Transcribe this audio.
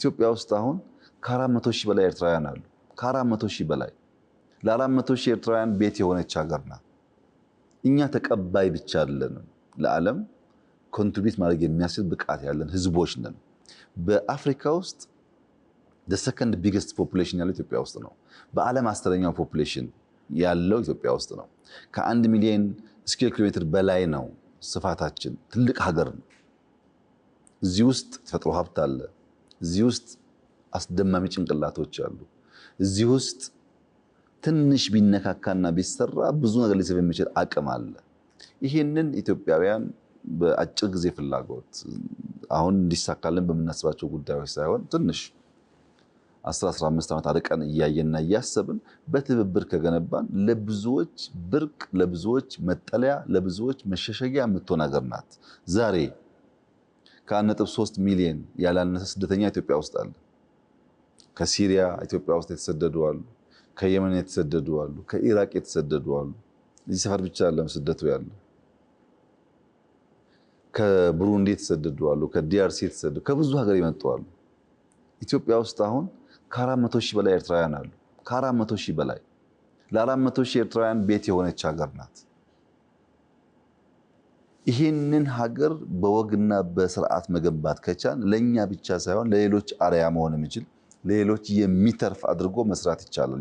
ኢትዮጵያ ውስጥ አሁን ከ400 ሺህ በላይ ኤርትራውያን አሉ። ከ400 ሺህ በላይ ለ400 ሺህ ኤርትራውያን ቤት የሆነች ሀገር ናት። እኛ ተቀባይ ብቻ አይደለንም፣ ለዓለም ኮንትሪቢዩት ማድረግ የሚያስችል ብቃት ያለን ህዝቦች ነን። በአፍሪካ ውስጥ the second biggest population ያለው ኢትዮጵያ ውስጥ ነው። በዓለም 10ኛው ፖፑሌሽን ያለው ኢትዮጵያ ውስጥ ነው። ከ1 ሚሊዮን ስኩዌር ኪሎ ሜትር በላይ ነው ስፋታችን። ትልቅ ሀገር ነው። እዚህ ውስጥ ተፈጥሮ ሀብት አለ። እዚህ ውስጥ አስደማሚ ጭንቅላቶች አሉ። እዚህ ውስጥ ትንሽ ቢነካካና ቢሰራ ብዙ ነገር ሊሰብ የሚችል አቅም አለ። ይሄንን ኢትዮጵያውያን በአጭር ጊዜ ፍላጎት አሁን እንዲሳካልን በምናስባቸው ጉዳዮች ሳይሆን ትንሽ 10-15 ዓመት አርቀን እያየና እያሰብን በትብብር ከገነባን ለብዙዎች ብርቅ፣ ለብዙዎች መጠለያ፣ ለብዙዎች መሸሸጊያ የምትሆን ሀገር ናት። ዛሬ ከ1.3 ሚሊዮን ያላነሰ ስደተኛ ኢትዮጵያ ውስጥ አለ። ከሲሪያ ኢትዮጵያ ውስጥ የተሰደዱ አሉ። ከየመን የተሰደዱ አሉ። ከኢራቅ የተሰደዱ አሉ። እዚህ ሰፈር ብቻ አይደለም ስደቱ ያለው። ከብሩንዲ የተሰደዱ አሉ። ከዲአርሲ የተሰደዱ ከብዙ ሀገር የመጡ አሉ። ኢትዮጵያ ውስጥ አሁን ከ400 ሺህ በላይ ኤርትራውያን አሉ። ከ400 ሺህ በላይ ለ400 ሺህ ኤርትራውያን ቤት የሆነች ሀገር ናት። ይህንን ሀገር በወግና በስርዓት መገንባት ከቻን ለኛ ብቻ ሳይሆን ለሌሎች አርአያ መሆን የሚችል ለሌሎች የሚተርፍ አድርጎ መስራት ይቻላል።